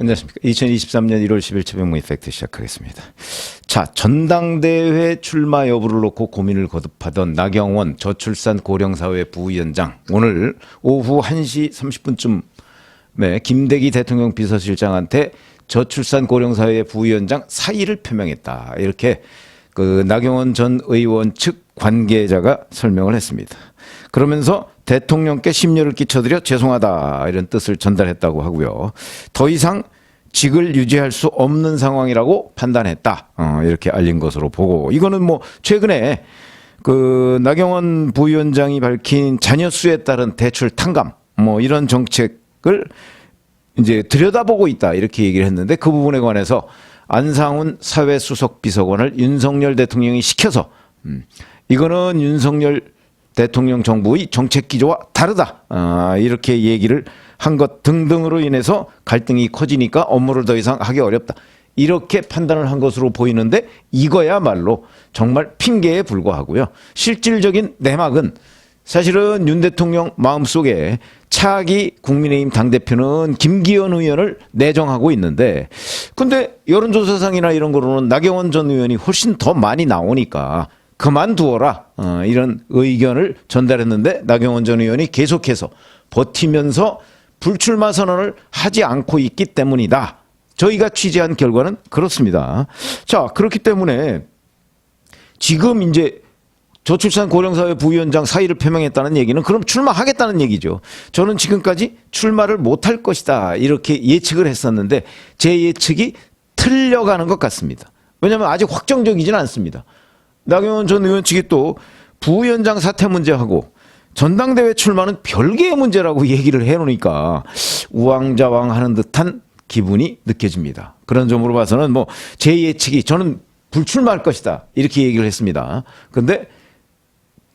안녕하십니까. 2023년 1월 10일 최병무 이펙트 시작하겠습니다. 자, 전당대회 출마 여부를 놓고 고민을 거듭하던 나경원 저출산 고령사회 부위원장, 오늘 오후 1시 30분쯤에 김대기 대통령 비서실장한테 저출산 고령사회 부위원장 사의를 표명했다. 이렇게 그 나경원 전 의원 측 관계자가 설명을 했습니다. 그러면서 대통령께 심려를 끼쳐드려 죄송하다 이런 뜻을 전달했다고 하고요. 더 이상 직을 유지할 수 없는 상황이라고 판단했다. 이렇게 알린 것으로 보고, 이거는 뭐 최근에 그 나경원 부위원장이 밝힌 자녀 수에 따른 대출 탕감 뭐 이런 정책을 이제 들여다보고 있다 이렇게 얘기를 했는데, 그 부분에 관해서 안상훈 사회수석 비서관을 윤석열 대통령이 시켜서 이거는 윤석열 대통령 정부의 정책 기조와 다르다 이렇게 얘기를 한 것 등등으로 인해서 갈등이 커지니까 업무를 더 이상 하기 어렵다 이렇게 판단을 한 것으로 보이는데, 이거야말로 정말 핑계에 불과하고요. 실질적인 내막은 사실은 윤 대통령 마음속에 차기 국민의힘 당대표는 김기현 의원을 내정하고 있는데, 근데 여론조사상이나 이런 거로는 나경원 전 의원이 훨씬 더 많이 나오니까 그만두어라 이런 의견을 전달했는데, 나경원 전 의원이 계속해서 버티면서 불출마 선언을 하지 않고 있기 때문이다. 저희가 취재한 결과는 그렇습니다. 자, 그렇기 때문에 지금 이제 저출산 고령사회 부위원장 사의를 표명했다는 얘기는 그럼 출마하겠다는 얘기죠. 저는 지금까지 출마를 못할 것이다 이렇게 예측을 했었는데, 제 예측이 틀려가는 것 같습니다. 왜냐하면 아직 확정적이지는 않습니다. 나경원 전 의원 측이 또 부위원장 사퇴 문제하고 전당대회 출마는 별개의 문제라고 얘기를 해놓으니까 우왕좌왕하는 듯한 기분이 느껴집니다. 그런 점으로 봐서는 뭐 제 예측이, 저는 불출마할 것이다 이렇게 얘기를 했습니다. 근데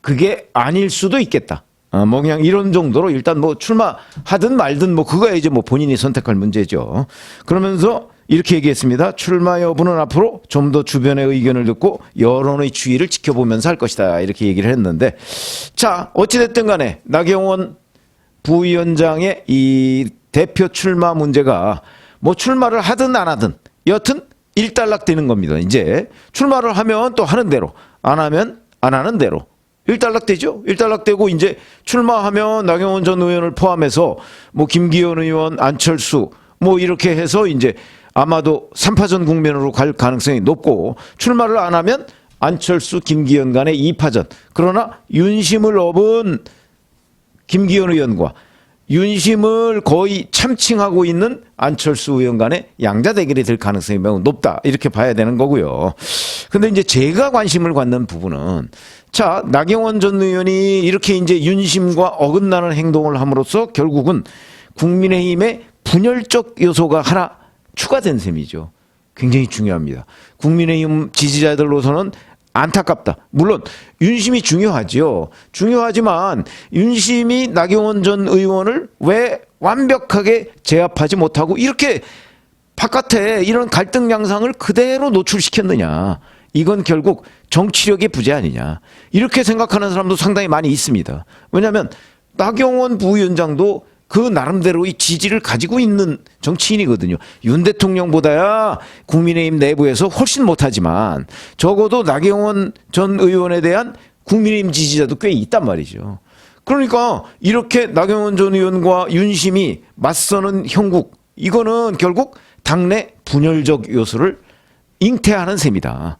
그게 아닐 수도 있겠다. 뭐 그냥 이런 정도로 일단 뭐 출마하든 말든 뭐 그거야 이제 뭐 본인이 선택할 문제죠. 그러면서 이렇게 얘기했습니다. 출마 여부는 앞으로 좀 더 주변의 의견을 듣고 여론의 추이를 지켜보면서 할 것이다 이렇게 얘기를 했는데, 자, 어찌됐든 간에 나경원 부위원장의 이 대표 출마 문제가 뭐 출마를 하든 안 하든 여튼 일단락되는 겁니다. 이제 출마를 하면 또 하는 대로, 안 하면 안 하는 대로 일단락되죠. 일단락되고 이제 출마하면 나경원 전 의원을 포함해서 뭐 김기현 의원, 안철수 뭐 이렇게 해서 이제 아마도 3파전 국면으로 갈 가능성이 높고, 출마를 안 하면 안철수, 김기현 간의 2파전. 그러나 윤심을 업은 김기현 의원과 윤심을 거의 참칭하고 있는 안철수 의원 간의 양자 대결이 될 가능성이 매우 높다 이렇게 봐야 되는 거고요. 근데 이제 제가 관심을 갖는 부분은, 자, 나경원 전 의원이 이렇게 이제 윤심과 어긋나는 행동을 함으로써 결국은 국민의힘의 분열적 요소가 하나 추가된 셈이죠. 굉장히 중요합니다. 국민의힘 지지자들로서는 안타깝다. 물론 윤심이 중요하죠. 중요하지만 윤심이 나경원 전 의원을 왜 완벽하게 제압하지 못하고 이렇게 바깥에 이런 갈등 양상을 그대로 노출시켰느냐. 이건 결국 정치력의 부재 아니냐. 이렇게 생각하는 사람도 상당히 많이 있습니다. 왜냐하면 나경원 부위원장도 그 나름대로의 지지를 가지고 있는 정치인이거든요. 윤 대통령보다야 국민의힘 내부에서 훨씬 못하지만 적어도 나경원 전 의원에 대한 국민의힘 지지자도 꽤 있단 말이죠. 그러니까 이렇게 나경원 전 의원과 윤심이 맞서는 형국, 이거는 결국 당내 분열적 요소를 잉태하는 셈이다.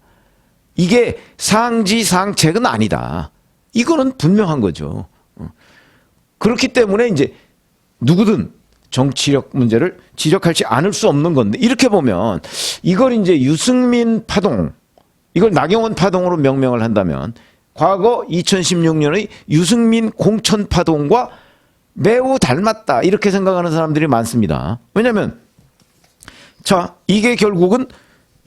이게 상지상책은 아니다. 이거는 분명한 거죠. 그렇기 때문에 이제 누구든 정치력 문제를 지적하지 않을 수 없는 건데, 이렇게 보면 이걸 이제 유승민 파동, 이걸 나경원 파동으로 명명을 한다면 과거 2016년의 유승민 공천 파동과 매우 닮았다 이렇게 생각하는 사람들이 많습니다. 왜냐하면 자, 이게 결국은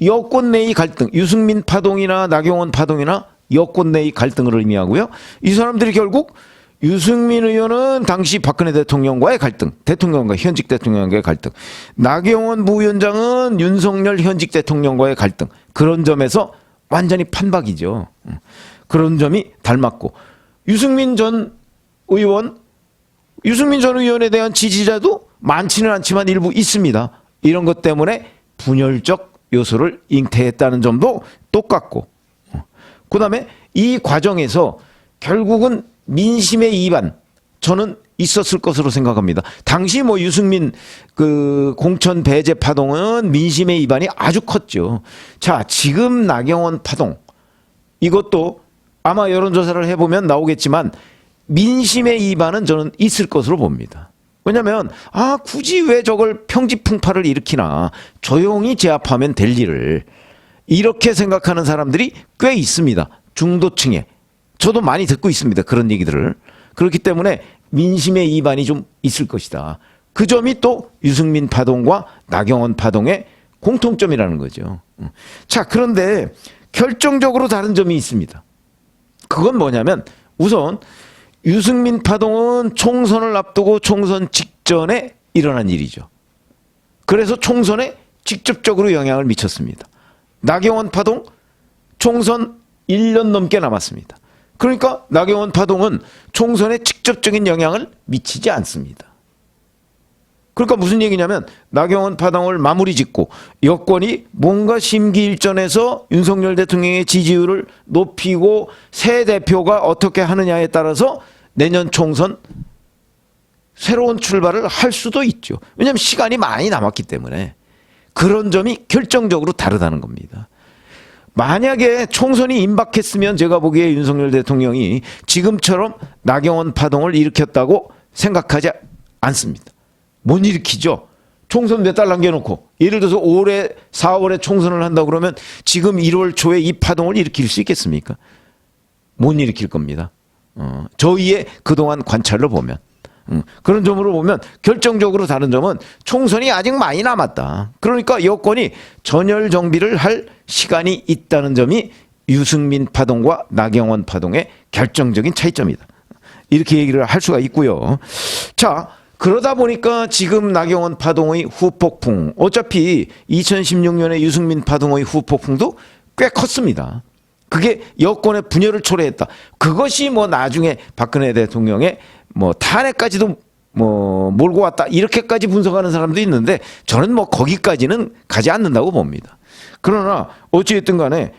여권 내의 갈등, 유승민 파동이나 나경원 파동이나 여권 내의 갈등을 의미하고요. 이 사람들이 결국 유승민 의원은 당시 박근혜 대통령과의 갈등, 대통령과 현직 대통령과의 갈등, 나경원 부위원장은 윤석열 현직 대통령과의 갈등, 그런 점에서 완전히 판박이죠. 그런 점이 닮았고, 유승민 전 의원에 대한 지지자도 많지는 않지만 일부 있습니다. 이런 것 때문에 분열적 요소를 잉태했다는 점도 똑같고, 그다음에 이 과정에서 결국은 민심의 이반, 저는 있었을 것으로 생각합니다. 당시 뭐 유승민 그 공천 배제 파동은 민심의 이반이 아주 컸죠. 자, 지금 나경원 파동, 이것도 아마 여론조사를 해보면 나오겠지만 민심의 이반은 저는 있을 것으로 봅니다. 왜냐하면 굳이 왜 저걸 평지풍파를 일으키나, 조용히 제압하면 될 일을, 이렇게 생각하는 사람들이 꽤 있습니다. 중도층에. 저도 많이 듣고 있습니다. 그런 얘기들을. 그렇기 때문에 민심의 이반이 좀 있을 것이다. 그 점이 또 유승민 파동과 나경원 파동의 공통점이라는 거죠. 자, 그런데 결정적으로 다른 점이 있습니다. 그건 뭐냐면, 우선 유승민 파동은 총선을 앞두고 총선 직전에 일어난 일이죠. 그래서 총선에 직접적으로 영향을 미쳤습니다. 나경원 파동, 총선 1년 넘게 남았습니다. 그러니까 나경원 파동은 총선에 직접적인 영향을 미치지 않습니다. 그러니까 무슨 얘기냐면, 나경원 파동을 마무리 짓고 여권이 뭔가 심기일전해서 윤석열 대통령의 지지율을 높이고 새 대표가 어떻게 하느냐에 따라서 내년 총선 새로운 출발을 할 수도 있죠. 왜냐하면 시간이 많이 남았기 때문에. 그런 점이 결정적으로 다르다는 겁니다. 만약에 총선이 임박했으면 제가 보기에 윤석열 대통령이 지금처럼 나경원 파동을 일으켰다고 생각하지 않습니다. 못 일으키죠. 총선 몇 달 남겨놓고, 예를 들어서 올해 4월에 총선을 한다고 그러면 지금 1월 초에 이 파동을 일으킬 수 있겠습니까? 못 일으킬 겁니다. 저희의 그동안 관찰로 보면. 그런 점으로 보면 결정적으로 다른 점은 총선이 아직 많이 남았다. 그러니까 여권이 전열 정비를 할 시간이 있다는 점이 유승민 파동과 나경원 파동의 결정적인 차이점이다. 이렇게 얘기를 할 수가 있고요. 자, 그러다 보니까 지금 나경원 파동의 후폭풍, 어차피 2016년에 유승민 파동의 후폭풍도 꽤 컸습니다. 그게 여권의 분열을 초래했다. 그것이 뭐 나중에 박근혜 대통령의 뭐 탄핵까지도 뭐 몰고 왔다, 이렇게까지 분석하는 사람도 있는데, 저는 뭐 거기까지는 가지 않는다고 봅니다. 그러나 어찌됐든 간에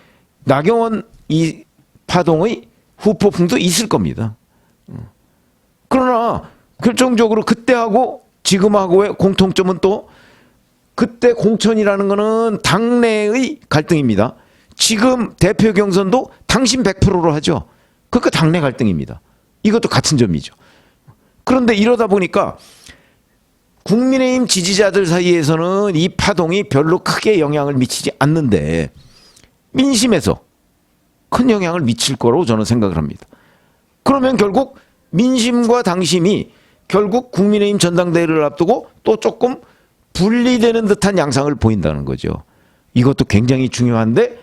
나경원 이 파동의 후폭풍도 있을 겁니다. 그러나 결정적으로 그때하고 지금하고의 공통점은, 또 그때 공천이라는 거는 당내의 갈등입니다. 지금 대표 경선도 당신 100%로 하죠. 그러니까 당내 갈등입니다. 이것도 같은 점이죠. 그런데 이러다 보니까 국민의힘 지지자들 사이에서는 이 파동이 별로 크게 영향을 미치지 않는데 민심에서 큰 영향을 미칠 거라고 저는 생각을 합니다. 그러면 결국 민심과 당심이 결국 국민의힘 전당대회를 앞두고 또 조금 분리되는 듯한 양상을 보인다는 거죠. 이것도 굉장히 중요한데,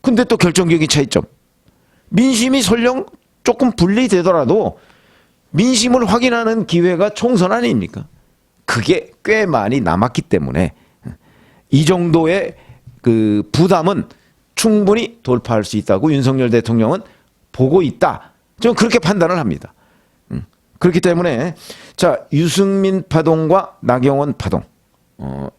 근데 또 결정적인 차이점. 민심이 설령 조금 분리되더라도 민심을 확인하는 기회가 총선 아닙니까? 그게 꽤 많이 남았기 때문에 이 정도의 그 부담은 충분히 돌파할 수 있다고 윤석열 대통령은 보고 있다. 저는 그렇게 판단을 합니다. 그렇기 때문에 자, 유승민 파동과 나경원 파동.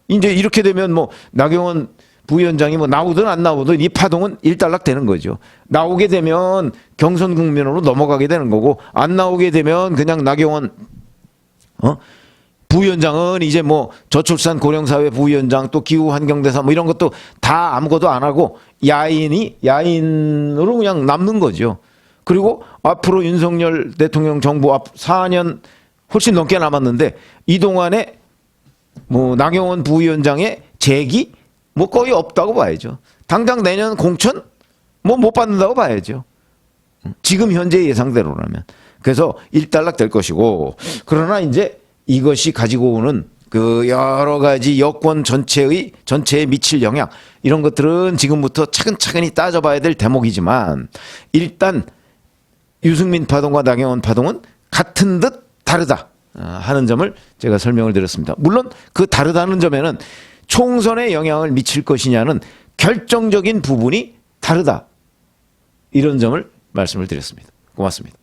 이제 이렇게 되면 뭐 나경원 부위원장이 뭐 나오든 안 나오든 이 파동은 일단락 되는 거죠. 나오게 되면 경선 국면으로 넘어가게 되는 거고, 안 나오게 되면 그냥 나경원 부위원장은 이제 뭐 저출산 고령사회 부위원장, 또 기후환경대사 뭐 이런 것도 다 아무것도 안 하고 야인으로 그냥 남는 거죠. 그리고 앞으로 윤석열 대통령 정부 앞 4년 훨씬 넘게 남았는데, 이 동안에 뭐 나경원 부위원장의 재기 뭐 거의 없다고 봐야죠. 당장 내년 공천 뭐 못 받는다고 봐야죠. 지금 현재 예상대로라면. 그래서 일단락 될 것이고, 그러나 이제 이것이 가지고 오는 그 여러 가지 여권 전체에 미칠 영향, 이런 것들은 지금부터 차근차근히 따져봐야 될 대목이지만, 일단 유승민 파동과 나경원 파동은 같은 듯 다르다 하는 점을 제가 설명을 드렸습니다. 물론 그 다르다는 점에는 총선에 영향을 미칠 것이냐는 결정적인 부분이 다르다, 이런 점을 말씀을 드렸습니다. 고맙습니다.